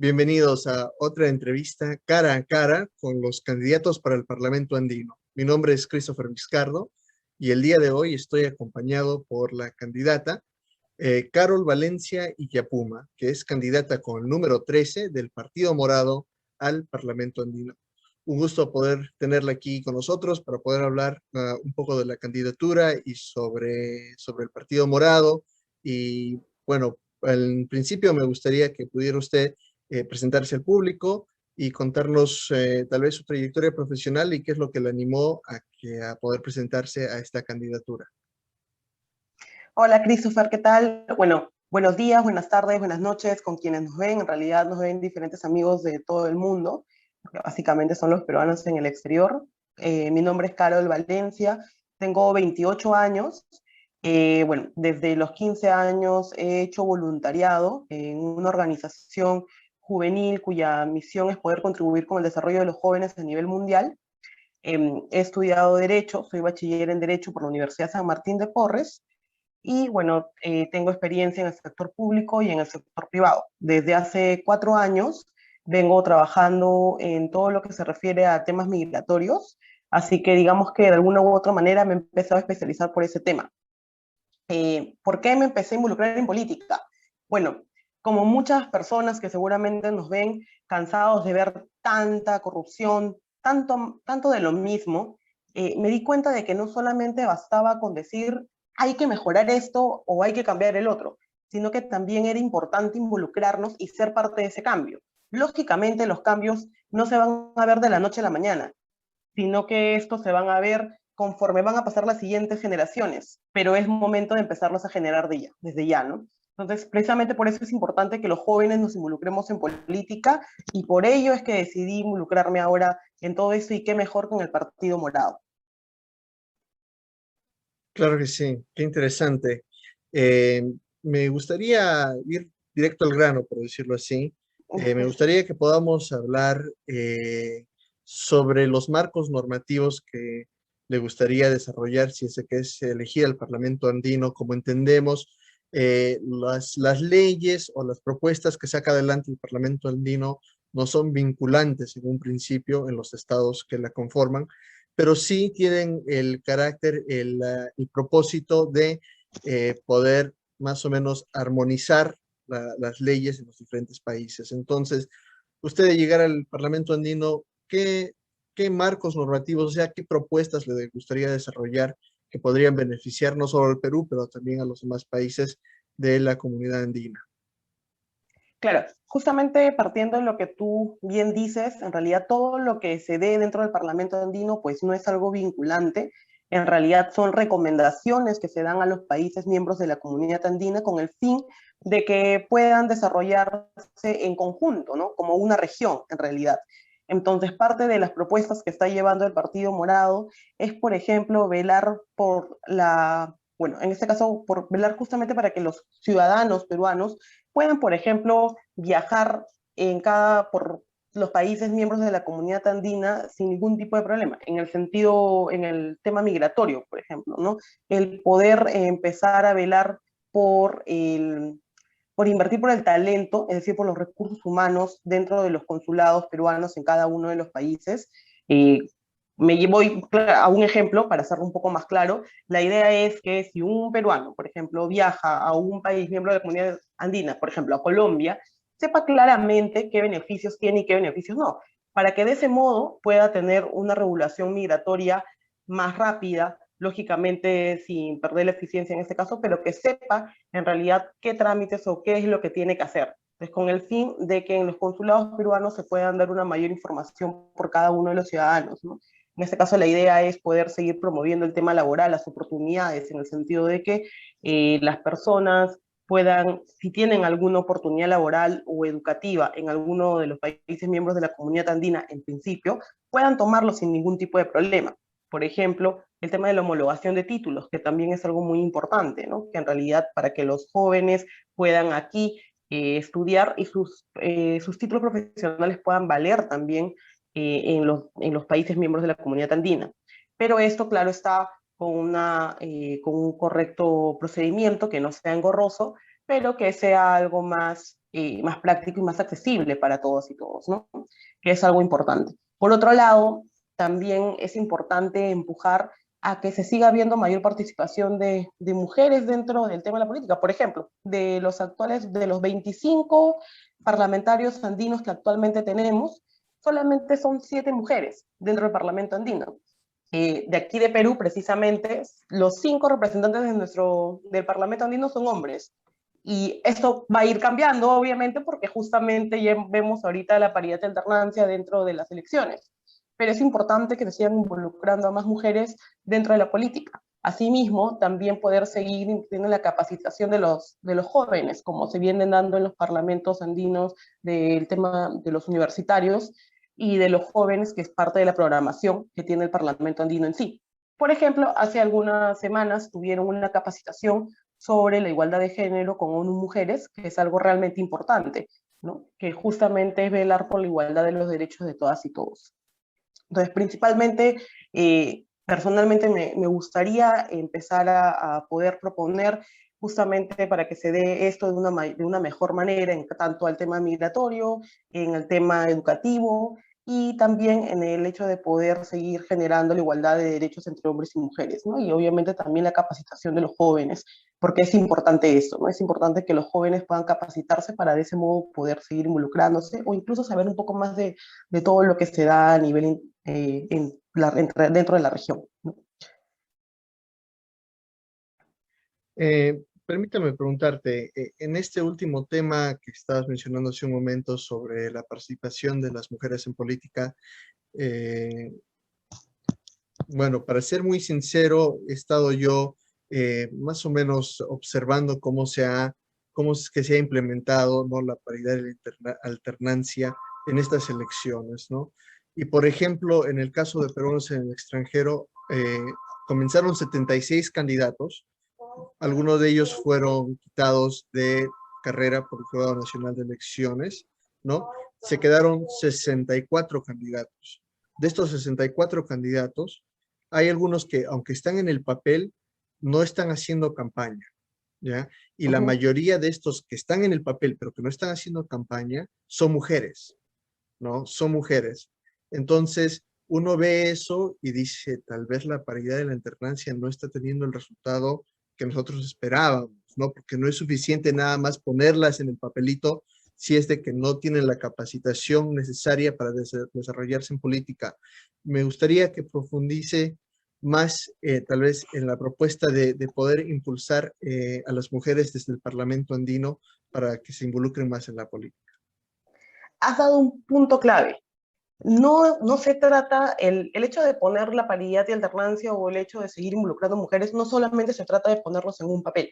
Bienvenidos a otra entrevista cara a cara con los candidatos para el Parlamento andino. Mi nombre es Christopher Vizcardo y el día de hoy estoy acompañado por la candidata Carol Valencia Illapuma, que es candidata con el número 13 del Partido Morado al Parlamento andino. Un gusto poder tenerla aquí con nosotros para poder hablar un poco de la candidatura y sobre el Partido Morado. Y bueno, en principio me gustaría que pudiera usted presentarse al público y contarnos tal vez su trayectoria profesional y qué es lo que le animó a poder presentarse a esta candidatura. Hola Christopher, ¿qué tal? Bueno, buenos días, buenas tardes, buenas noches con quienes nos ven. En realidad nos ven diferentes amigos de todo el mundo, que básicamente son los peruanos en el exterior. Mi nombre es Carol Valencia, tengo 28 años. Bueno, desde los 15 años he hecho voluntariado en una organización juvenil cuya misión es poder contribuir con el desarrollo de los jóvenes a nivel mundial. He estudiado Derecho, soy bachiller en Derecho por la Universidad San Martín de Porres. Y bueno, tengo experiencia en el sector público y en el sector privado. Desde hace 4 años vengo trabajando en todo lo que se refiere a temas migratorios, así que digamos que de alguna u otra manera me he empezado a especializar por ese tema. ¿Por qué me empecé a involucrar en política? Bueno, como muchas personas que seguramente nos ven cansados de ver tanta corrupción, tanto de lo mismo, me di cuenta de que no solamente bastaba con decir hay que mejorar esto o hay que cambiar el otro, sino que también era importante involucrarnos y ser parte de ese cambio. Lógicamente los cambios no se van a ver de la noche a la mañana, sino que estos se van a ver conforme van a pasar las siguientes generaciones, pero es momento de empezarlos a generar desde ya, ¿no? Entonces, precisamente por eso es importante que los jóvenes nos involucremos en política y por ello es que decidí involucrarme ahora en todo eso y qué mejor con el Partido Morado. Claro que sí, qué interesante. Eh, Me gustaría ir directo al grano, por decirlo así. Me gustaría que podamos hablar sobre los marcos normativos que le gustaría desarrollar si es que es elegir al Parlamento andino. Como entendemos, las leyes o las propuestas que saca adelante el Parlamento andino no son vinculantes en un principio en los estados que la conforman, pero sí tienen el carácter, el propósito de poder más o menos armonizar las leyes en los diferentes países. Entonces, usted de llegar al Parlamento andino, ¿qué marcos normativos, o sea, qué propuestas le gustaría desarrollar que podrían beneficiar no solo al Perú, pero también a los demás países de la comunidad andina? Claro, justamente partiendo de lo que tú bien dices, en realidad todo lo que se dé dentro del Parlamento andino pues no es algo vinculante, en realidad son recomendaciones que se dan a los países miembros de la comunidad andina con el fin de que puedan desarrollarse en conjunto, ¿no? Como una región en realidad. Entonces, parte de las propuestas que está llevando el Partido Morado es, por ejemplo, velar por bueno, en este caso, por velar justamente para que los ciudadanos peruanos puedan, por ejemplo, viajar por los países miembros de la comunidad andina sin ningún tipo de problema, en el tema migratorio, por ejemplo, ¿no? El poder empezar a velar por por invertir por el talento, es decir, por los recursos humanos dentro de los consulados peruanos en cada uno de los países. Eh, Voy a un ejemplo para hacerlo un poco más claro. La idea es que si un peruano, por ejemplo, viaja a un país miembro de la comunidad andina, por ejemplo, a Colombia, sepa claramente qué beneficios tiene y qué beneficios no, para que de ese modo pueda tener una regulación migratoria más rápida, lógicamente sin perder la eficiencia en este caso, pero que sepa en realidad qué trámites o qué es lo que tiene que hacer. Entonces, con el fin de que en los consulados peruanos se puedan dar una mayor información por cada uno de los ciudadanos, ¿no? En este caso, la idea es poder seguir promoviendo el tema laboral, las oportunidades, en el sentido de que las personas puedan, si tienen alguna oportunidad laboral o educativa en alguno de los países miembros de la comunidad andina, en principio, puedan tomarlo sin ningún tipo de problema. Por ejemplo, el tema de la homologación de títulos, que también es algo muy importante, ¿no? Que en realidad para que los jóvenes puedan aquí estudiar y sus títulos profesionales puedan valer también en los países miembros de la comunidad andina. Pero esto, claro, está con un correcto procedimiento que no sea engorroso, pero que sea algo más, más práctico y más accesible para todos y todos, ¿no? Que es algo importante. Por otro lado, también es importante empujar a que se siga viendo mayor participación de mujeres dentro del tema de la política. Por ejemplo, de los 25 parlamentarios andinos que actualmente tenemos, solamente son 7 mujeres dentro del Parlamento andino. De aquí de Perú, precisamente, los 5 representantes del Parlamento andino son hombres. Y esto va a ir cambiando, obviamente, porque justamente ya vemos ahorita la paridad de alternancia dentro de las elecciones. Pero es importante que se sigan involucrando a más mujeres dentro de la política. Asimismo, también poder seguir teniendo la capacitación de los jóvenes, como se vienen dando en los parlamentos andinos del tema de los universitarios y de los jóvenes, que es parte de la programación que tiene el Parlamento andino en sí. Por ejemplo, hace algunas semanas tuvieron una capacitación sobre la igualdad de género con ONU Mujeres, que es algo realmente importante, ¿no? Que justamente es velar por la igualdad de los derechos de todas y todos. Entonces, principalmente, personalmente me gustaría empezar a poder proponer justamente para que se dé esto de una mejor manera, en tanto al tema migratorio, en el tema educativo, y también en el hecho de poder seguir generando la igualdad de derechos entre hombres y mujeres, ¿no? Y obviamente también la capacitación de los jóvenes, porque es importante eso, ¿no? Es importante que los jóvenes puedan capacitarse para de ese modo poder seguir involucrándose o incluso saber un poco más de todo lo que se da a nivel dentro de la región, ¿no? Permítame preguntarte, en este último tema que estabas mencionando hace un momento sobre la participación de las mujeres en política, eh, bueno, para ser muy sincero, he estado yo más o menos observando cómo es que se ha implementado, ¿no?, la paridad y la alternancia en estas elecciones, ¿no? Y por ejemplo, en el caso de peruanos en el extranjero, comenzaron 76 candidatos, algunos de ellos fueron quitados de carrera por el Jurado Nacional de Elecciones, ¿no? Se quedaron 64 candidatos. De estos 64 candidatos, hay algunos que, aunque están en el papel, no están haciendo campaña, ¿ya? Y la mayoría de estos que están en el papel, pero que no están haciendo campaña, son mujeres, ¿no? Son mujeres. Entonces, uno ve eso y dice, tal vez la paridad de la alternancia no está teniendo el resultado que nosotros esperábamos, ¿no? Porque no es suficiente nada más ponerlas en el papelito si es de que no tienen la capacitación necesaria para desarrollarse en política. Me gustaría que profundice más, tal vez, en la propuesta de poder impulsar a las mujeres desde el Parlamento andino para que se involucren más en la política. Has dado un punto clave. No se trata, el hecho de poner la paridad y alternancia o el hecho de seguir involucrando mujeres, no solamente se trata de ponerlos en un papel,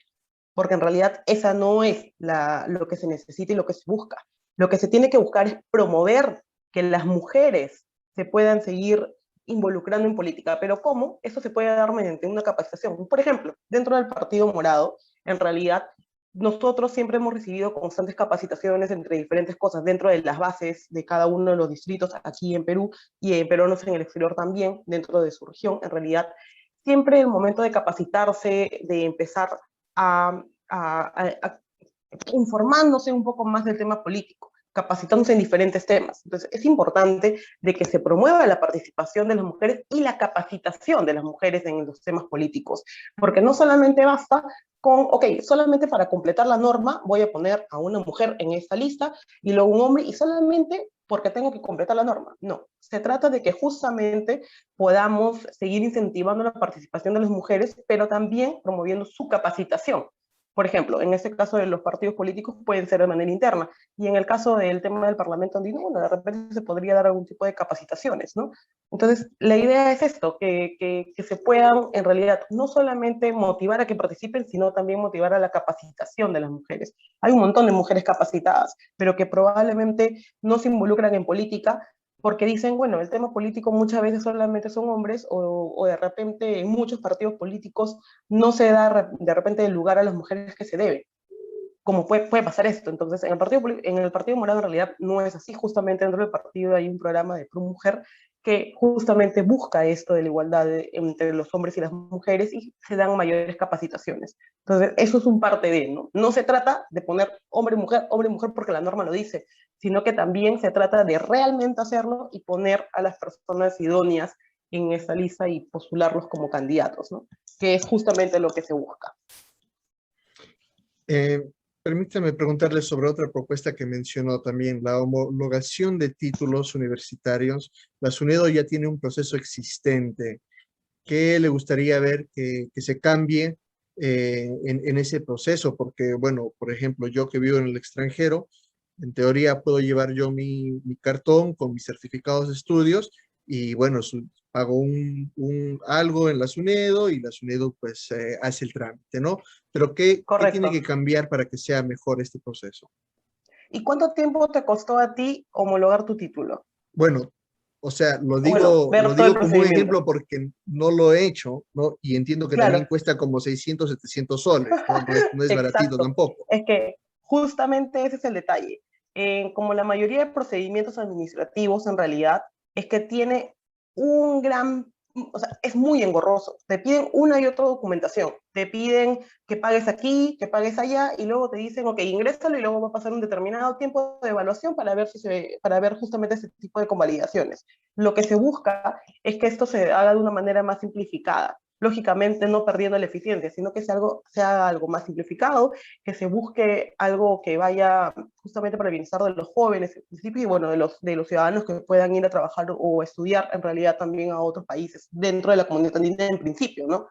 porque en realidad esa no es lo que se necesita y lo que se busca. Lo que se tiene que buscar es promover que las mujeres se puedan seguir involucrando en política. ¿Pero cómo? Eso se puede dar mediante una capacitación. Por ejemplo, dentro del Partido Morado, en realidad nosotros siempre hemos recibido constantes capacitaciones entre diferentes cosas dentro de las bases de cada uno de los distritos aquí en Perú y en peruanos en el exterior también, dentro de su región. En realidad, siempre el momento de capacitarse, de empezar a informándose un poco más del tema político, capacitándose en diferentes temas. Entonces, es importante de que se promueva la participación de las mujeres y la capacitación de las mujeres en los temas políticos, porque no solamente basta con, ok, solamente para completar la norma voy a poner a una mujer en esta lista y luego un hombre y solamente porque tengo que completar la norma. No, se trata de que justamente podamos seguir incentivando la participación de las mujeres, pero también promoviendo su capacitación. Por ejemplo, en este caso de los partidos políticos pueden ser de manera interna, y en el caso del tema del Parlamento andino, bueno, de repente se podría dar algún tipo de capacitaciones, ¿no? Entonces, la idea es esto, que se puedan en realidad no solamente motivar a que participen, sino también motivar a la capacitación de las mujeres. Hay un montón de mujeres capacitadas, pero que probablemente no se involucran en política porque dicen, bueno, el tema político muchas veces solamente son hombres o de repente en muchos partidos políticos no se da de repente el lugar a las mujeres que se debe, como puede pasar esto. Entonces, en el Partido Morado en realidad no es así. Justamente dentro del partido hay un programa de Pro Mujer que justamente busca esto de la igualdad entre los hombres y las mujeres y se dan mayores capacitaciones. Entonces, eso es un parte de, ¿no? No se trata de poner hombre y mujer porque la norma lo dice, sino que también se trata de realmente hacerlo y poner a las personas idóneas en esa lista y postularlos como candidatos, ¿no? Que es justamente lo que se busca. Eh, Permítame preguntarle sobre otra propuesta que mencionó también, la homologación de títulos universitarios. La SUNEDO ya tiene un proceso existente. ¿Qué le gustaría ver que se cambie en ese proceso? Porque, bueno, por ejemplo, yo que vivo en el extranjero, en teoría puedo llevar yo mi cartón con mis certificados de estudios y, bueno, hago algo en la SUNEDO y la SUNEDO pues hace el trámite, ¿no? Pero ¿qué tiene que Correcto. cambiar para que sea mejor este proceso? ¿Y cuánto tiempo te costó a ti homologar tu título? Bueno, o sea, lo Bueno, digo, lo ver todo el digo como un procedimiento. ejemplo porque no lo he hecho, ¿no? Y entiendo que también Claro, cuesta como 600, 700 soles, ¿no? No es baratito exacto. tampoco. Es que justamente ese es el detalle. Como la mayoría de procedimientos administrativos, en realidad, es que tiene un gran, o sea, es muy engorroso. Te piden una y otra documentación. Te piden que pagues aquí, que pagues allá, y luego te dicen, ok, ingrésalo, y luego va a pasar un determinado tiempo de evaluación para ver, para ver justamente ese tipo de convalidaciones. Lo que se busca es que esto se haga de una manera más simplificada, lógicamente no perdiendo la eficiencia, sino que sea algo más simplificado, que se busque algo que vaya justamente para el bienestar de los jóvenes en principio y bueno, de los ciudadanos que puedan ir a trabajar o estudiar en realidad también a otros países dentro de la comunidad andina en principio, ¿no?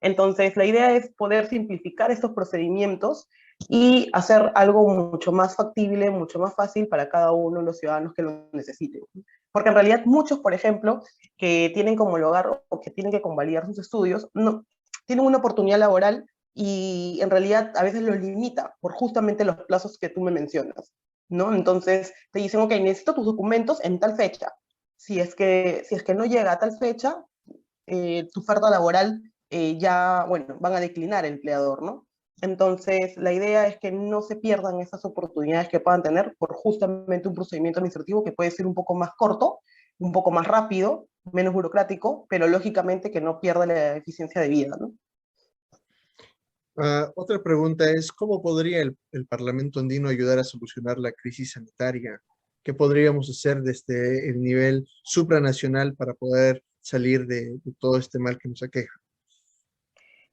Entonces, la idea es poder simplificar estos procedimientos y hacer algo mucho más factible, mucho más fácil para cada uno de los ciudadanos que lo necesiten. Porque en realidad muchos, por ejemplo, que tienen como hogar o que tienen que convalidar sus estudios, no, tienen una oportunidad laboral y en realidad a veces los limita por justamente los plazos que tú me mencionas, ¿no? Entonces te dicen, ok, necesito tus documentos en tal fecha. Si es que no llega a tal fecha, tu oferta laboral ya, bueno, van a declinar el empleador, ¿no? Entonces, la idea es que no se pierdan esas oportunidades que puedan tener por justamente un procedimiento administrativo que puede ser un poco más corto, un poco más rápido, menos burocrático, pero lógicamente que no pierda la eficiencia de vida, ¿no? Otra pregunta es, ¿cómo podría el Parlamento andino ayudar a solucionar la crisis sanitaria? ¿Qué podríamos hacer desde el nivel supranacional para poder salir de todo este mal que nos aqueja?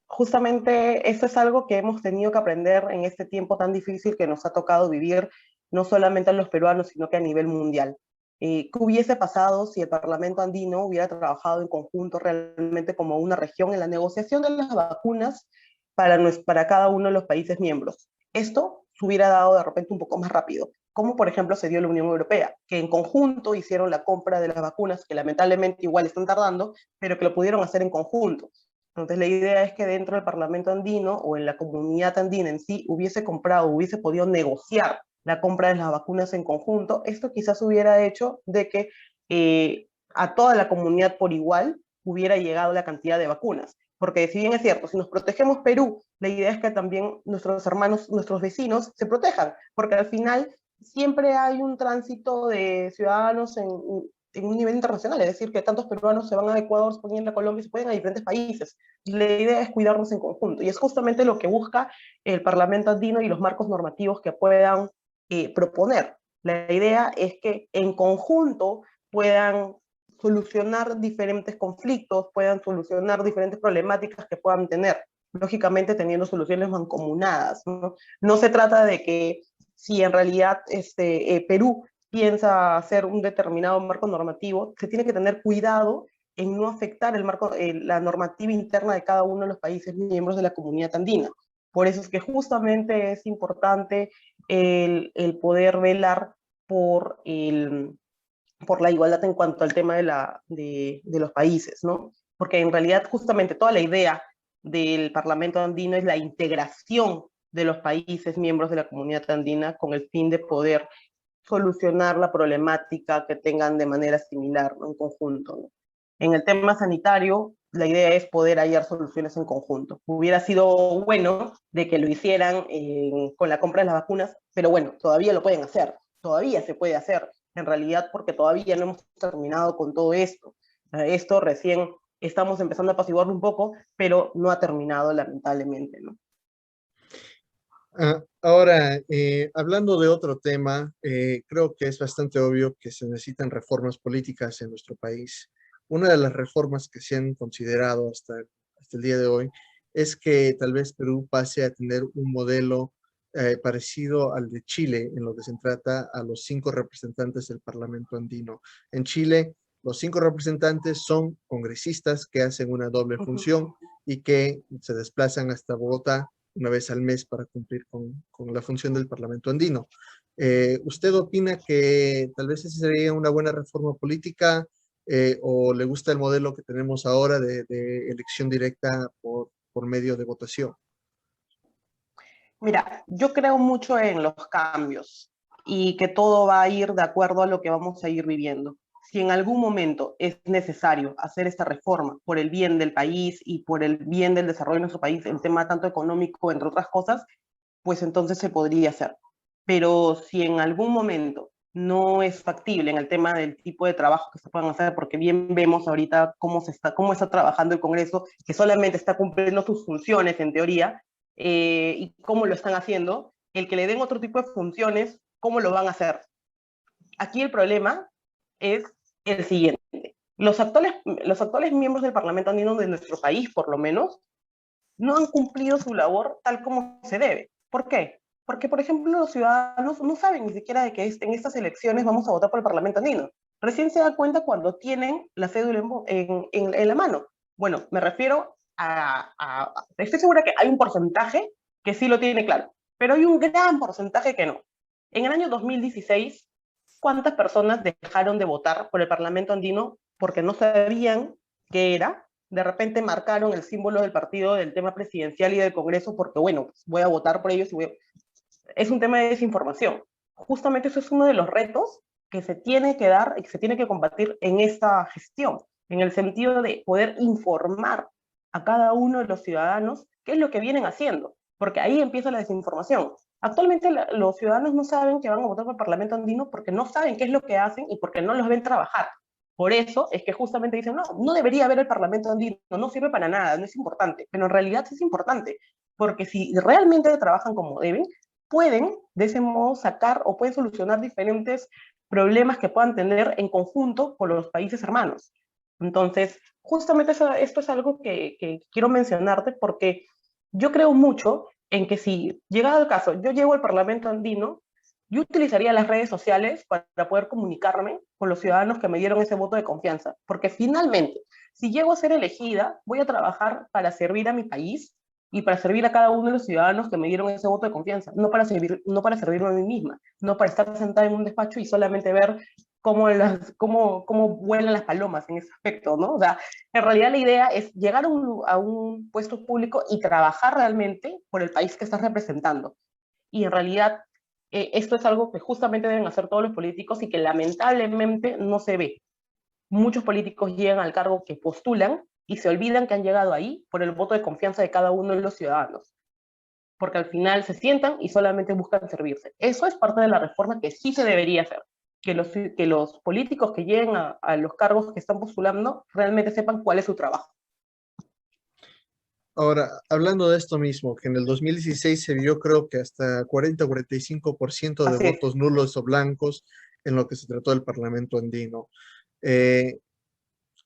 Justamente esto es algo que hemos tenido que aprender en este tiempo tan difícil que nos ha tocado vivir, no solamente a los peruanos, sino que a nivel mundial. ¿Qué hubiese pasado si el Parlamento andino hubiera trabajado en conjunto realmente como una región en la negociación de las vacunas para cada uno de los países miembros? Esto se hubiera dado de repente un poco más rápido, como por ejemplo se dio en la Unión Europea, que en conjunto hicieron la compra de las vacunas, que lamentablemente igual están tardando, pero que lo pudieron hacer en conjunto. Entonces la idea es que dentro del Parlamento andino o en la comunidad andina en sí hubiese comprado, hubiese podido negociar la compra de las vacunas en conjunto. Esto quizás hubiera hecho de que a toda la comunidad por igual hubiera llegado la cantidad de vacunas. Porque si bien es cierto, si nos protegemos Perú, la idea es que también nuestros hermanos, nuestros vecinos se protejan, porque al final siempre hay un tránsito de ciudadanos en un nivel internacional, es decir, que tantos peruanos se van a Ecuador, se pueden ir a Colombia, se pueden a diferentes países. La idea es cuidarnos en conjunto y es justamente lo que busca el Parlamento andino y los marcos normativos que puedan proponer. La idea es que en conjunto puedan solucionar diferentes conflictos, puedan solucionar diferentes problemáticas que puedan tener, lógicamente teniendo soluciones mancomunadas, ¿no? No se trata de que si en realidad Perú piensa hacer un determinado marco normativo, se tiene que tener cuidado en no afectar la normativa interna de cada uno de los países miembros de la comunidad andina. Por eso es que justamente es importante el poder velar por, por la igualdad en cuanto al tema de los países, ¿no? Porque en realidad justamente toda la idea del Parlamento andino es la integración de los países miembros de la comunidad andina con el fin de poder solucionar la problemática que tengan de manera similar, ¿no? En conjunto, ¿no? En el tema sanitario, la idea es poder hallar soluciones en conjunto. Hubiera sido bueno de que lo hicieran con la compra de las vacunas, pero bueno, todavía lo pueden hacer, todavía se puede hacer. en realidad porque todavía no hemos terminado con todo esto. Esto recién estamos empezando a apaciguarlo un poco, pero no ha terminado lamentablemente, ¿no? Ahora, hablando de otro tema, creo que es bastante obvio que se necesitan reformas políticas en nuestro país. Una de las reformas que se han considerado hasta el día de hoy es que tal vez Perú pase a tener un modelo parecido al de Chile en lo que se trata a los 5 representantes del Parlamento andino. En Chile, los 5 representantes son congresistas que hacen una doble función y que se desplazan hasta Bogotá una vez al mes para cumplir con la función del Parlamento andino. ¿Usted opina que tal vez esa sería una buena reforma política o le gusta el modelo que tenemos ahora de elección directa por medio de votación? Mira, yo creo mucho en los cambios y que todo va a ir de acuerdo a lo que vamos a ir viviendo. Si en algún momento es necesario hacer esta reforma por el bien del país y por el bien del desarrollo de nuestro país, el tema tanto económico, entre otras cosas, pues entonces se podría hacer. Pero si en algún momento no es factible en el tema del tipo de trabajo que se puedan hacer, porque bien vemos ahorita cómo está trabajando el Congreso, que solamente está cumpliendo sus funciones en teoría, y cómo lo están haciendo, el que le den otro tipo de funciones, ¿cómo lo van a hacer? Aquí el problema es el siguiente. Los actuales miembros del Parlamento andino de nuestro país, por lo menos, no han cumplido su labor tal como se debe. ¿Por qué? Porque, por ejemplo, los ciudadanos no saben ni siquiera de que en estas elecciones vamos a votar por el Parlamento andino. Recién se dan cuenta cuando tienen la cédula en la mano. Bueno, me refiero estoy segura que hay un porcentaje que sí lo tiene claro, pero hay un gran porcentaje que no. En el año 2016, ¿cuántas personas dejaron de votar por el Parlamento andino porque no sabían qué era? De repente marcaron el símbolo del partido del tema presidencial y del Congreso porque, bueno, pues voy a votar por ellos. Es un tema de desinformación. Justamente eso es uno de los retos que se tiene que dar y que se tiene que combatir en esta gestión, en el sentido de poder informar a cada uno de los ciudadanos qué es lo que vienen haciendo, porque ahí empieza la desinformación. Actualmente los ciudadanos no saben que van a votar por el Parlamento andino porque no saben qué es lo que hacen y porque no los ven trabajar. Por eso es que justamente dicen, no, no debería haber el Parlamento andino, no sirve para nada, no es importante, pero en realidad sí es importante, porque si realmente trabajan como deben, pueden de ese modo sacar o pueden solucionar diferentes problemas que puedan tener en conjunto con los países hermanos. Entonces, justamente esto es algo que quiero mencionarte porque yo creo mucho en que si llegado el caso, yo llego al Parlamento andino, yo utilizaría las redes sociales para poder comunicarme con los ciudadanos que me dieron ese voto de confianza, porque finalmente, si llego a ser elegida, voy a trabajar para servir a mi país y para servir a cada uno de los ciudadanos que me dieron ese voto de confianza, no para servirme a mí misma, no para estar sentada en un despacho y solamente ver cómo vuelan las palomas en ese aspecto, ¿no? O sea, en realidad la idea es llegar a un puesto público y trabajar realmente por el país que estás representando. Y en realidad esto es algo que justamente deben hacer todos los políticos y que lamentablemente no se ve. Muchos políticos llegan al cargo que postulan y se olvidan que han llegado ahí por el voto de confianza de cada uno de los ciudadanos, porque al final se sientan y solamente buscan servirse. Eso es parte de la reforma que sí se debería hacer, que los políticos que lleguen a los cargos que están postulando realmente sepan cuál es su trabajo. Ahora, hablando de esto mismo, que en el 2016 se vio creo que hasta 40 o 45% de Así es. votos nulos o blancos en lo que se trató del Parlamento andino. Eh,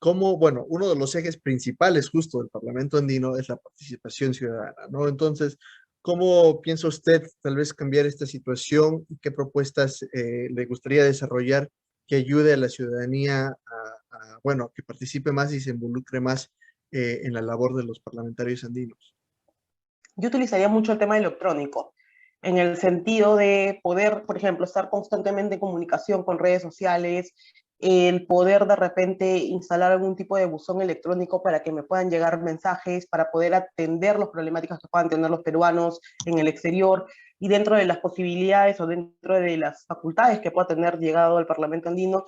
bueno, uno de los ejes principales justo del Parlamento andino es la participación ciudadana, ¿no? Entonces, ¿cómo piensa usted tal vez cambiar esta situación y qué propuestas le gustaría desarrollar que ayude a la ciudadanía bueno, que participe más y se involucre más en la labor de los parlamentarios andinos? Yo utilizaría mucho el tema electrónico, en el sentido de poder, por ejemplo, estar constantemente en comunicación con redes sociales, el poder de repente instalar algún tipo de buzón electrónico para que me puedan llegar mensajes, para poder atender las problemáticas que puedan tener los peruanos en el exterior, y dentro de las posibilidades o dentro de las facultades que pueda tener llegado al Parlamento andino,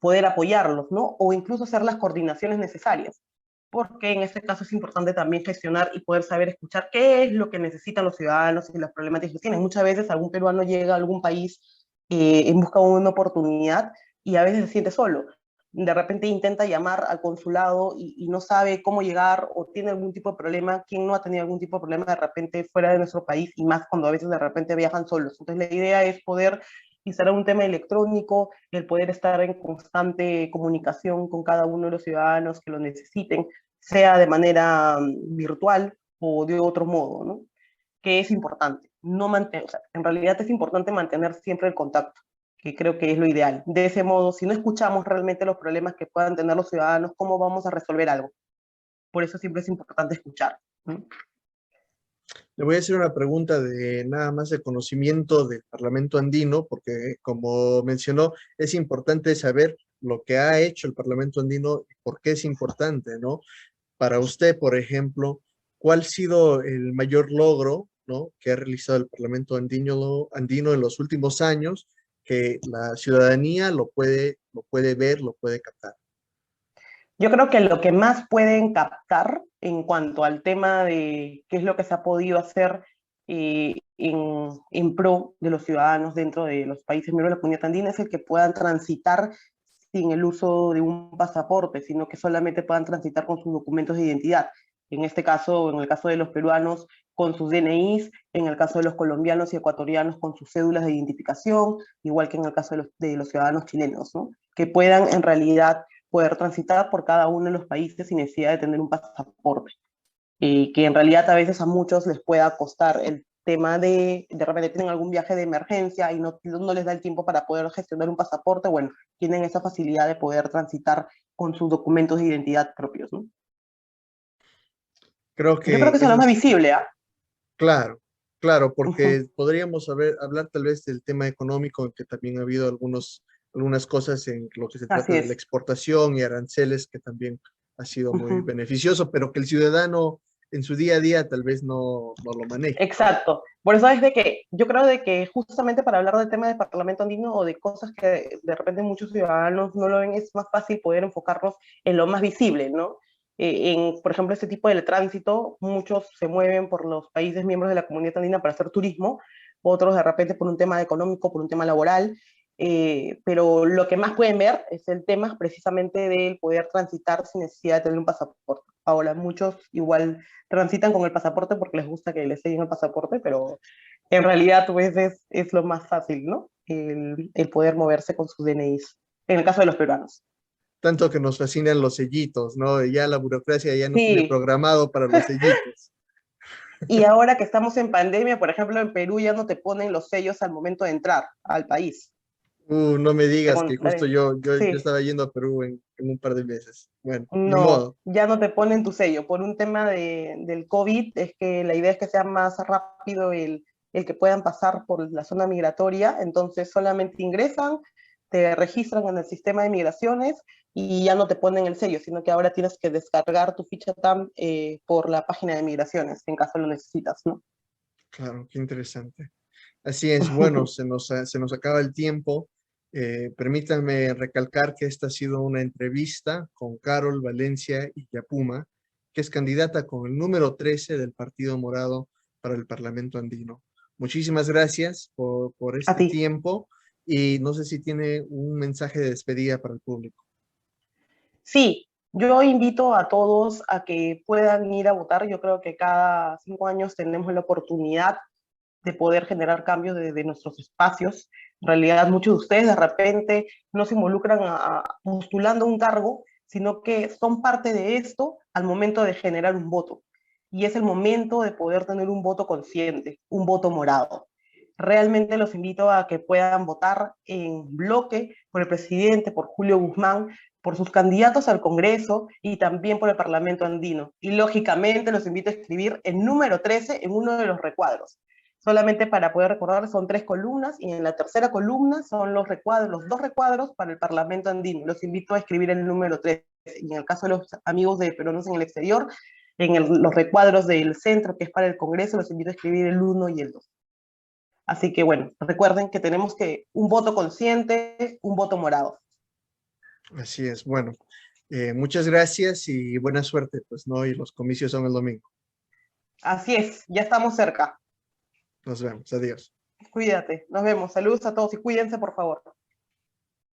poder apoyarlos, ¿no? O incluso hacer las coordinaciones necesarias, porque en este caso es importante también gestionar y poder saber escuchar qué es lo que necesitan los ciudadanos y las problemáticas que tienen. Muchas veces algún peruano llega a algún país en busca de una oportunidad y a veces se siente solo. De repente intenta llamar al consulado y no sabe cómo llegar o tiene algún tipo de problema. ¿Quién no ha tenido algún tipo de problema de repente fuera de nuestro país y más cuando a veces de repente viajan solos? Entonces la idea es poder instalar un tema electrónico, el poder estar en constante comunicación con cada uno de los ciudadanos que lo necesiten, sea de manera virtual o de otro modo, ¿no? Que es importante. No mantener, o sea, en realidad es importante mantener siempre el contacto, que creo que es lo ideal. De ese modo, si no escuchamos realmente los problemas que puedan tener los ciudadanos, ¿cómo vamos a resolver algo? Por eso siempre es importante escuchar, ¿no? Le voy a hacer una pregunta de nada más de conocimiento del Parlamento andino, porque como mencionó, es importante saber lo que ha hecho el Parlamento andino y por qué es importante, ¿no? Para usted, por ejemplo, ¿cuál ha sido el mayor logro, ¿no?, que ha realizado el Parlamento andino en los últimos años, que la ciudadanía lo puede ver, lo puede captar? Yo creo que lo que más pueden captar en cuanto al tema de qué es lo que se ha podido hacer en pro de los ciudadanos dentro de los países miembros de la comunidad andina es el que puedan transitar sin el uso de un pasaporte, sino que solamente puedan transitar con sus documentos de identidad. En este caso, en el caso de los peruanos, con sus DNIs, en el caso de los colombianos y ecuatorianos, con sus cédulas de identificación, igual que en el caso de los ciudadanos chilenos, ¿no? Que puedan en realidad poder transitar por cada uno de los países sin necesidad de tener un pasaporte. Que en realidad a veces a muchos les pueda costar el tema de repente tienen algún viaje de emergencia y no les da el tiempo para poder gestionar un pasaporte, bueno, tienen esa facilidad de poder transitar con sus documentos de identidad propios, ¿no? Creo Yo creo que que eso es eso lo más es visible, ¿ah? claro, claro, Uh -huh. porque podríamos hablar tal vez del tema económico, en que también ha habido algunas cosas en lo que se trata Así de la es. exportación y aranceles, que también ha sido Uh muy -huh. beneficioso, pero que el ciudadano en su día a día tal vez no lo maneje, ¿no? Exacto. Por eso es de que yo creo de que justamente para hablar del tema del Parlamento andino o de cosas que de repente muchos ciudadanos no lo ven, es más fácil poder enfocarnos en lo más visible, ¿no? Por ejemplo, este tipo de tránsito, muchos se mueven por los países miembros de la comunidad andina para hacer turismo, otros de repente por un tema económico, por un tema laboral, pero lo que más pueden ver es el tema precisamente del poder transitar sin necesidad de tener un pasaporte. Ahora, muchos igual transitan con el pasaporte porque les gusta que les sellen el pasaporte, pero en realidad pues es lo más fácil, ¿no? El poder moverse con sus DNIs, en el caso de los peruanos. Tanto que nos fascinan los sellitos, ¿no? Ya la burocracia ya nos tiene Sí, programado para los sellitos. y ahora que estamos en pandemia, por ejemplo, en Perú ya no te ponen los sellos al momento de entrar al país. No me digas que justo Contrario. yo Sí, estaba yendo a Perú en un par de meses. Bueno, ni no, modo. ya no te ponen tu sello. Por un tema del COVID, es que la idea es que sea más rápido el que puedan pasar por la zona migratoria, entonces solamente ingresan, te registran en el sistema de migraciones y ya no te ponen el sello, sino que ahora tienes que descargar tu ficha TAM por la página de migraciones, en caso lo necesitas, ¿no? Claro, qué interesante. Así es, bueno, se nos acaba el tiempo. Permítanme recalcar que esta ha sido una entrevista con Carol Valencia Illapuma, que es candidata con el número 13 del Partido Morado para el Parlamento andino. Muchísimas gracias por A este ti. tiempo y no sé si tiene un mensaje de despedida para el público. Sí, yo invito a todos a que puedan ir a votar. Yo creo que cada 5 años tenemos la oportunidad de poder generar cambios de nuestros espacios. En realidad, muchos de ustedes de repente no se involucran postulando un cargo, sino que son parte de esto al momento de generar un voto. Y es el momento de poder tener un voto consciente, un voto morado. Realmente los invito a que puedan votar en bloque por el presidente, por Julio Guzmán, por sus candidatos al Congreso y también por el Parlamento andino. Y lógicamente los invito a escribir el número 13 en uno de los recuadros. Solamente para poder recordar, son 3 columnas y en la tercera columna son los recuadros, los 2 recuadros para el Parlamento andino. Los invito a escribir el número 13. Y en el caso de los amigos de peruanos en el exterior, los recuadros del centro, que es para el Congreso, los invito a escribir el 1 y el 2. Así que bueno, recuerden que tenemos que un voto consciente, un voto morado. Así es, bueno, muchas gracias y buena suerte, pues, ¿no? Y los comicios son el domingo. Así es, ya estamos cerca. Nos vemos, adiós. Cuídate, nos vemos. Saludos a todos y cuídense, por favor.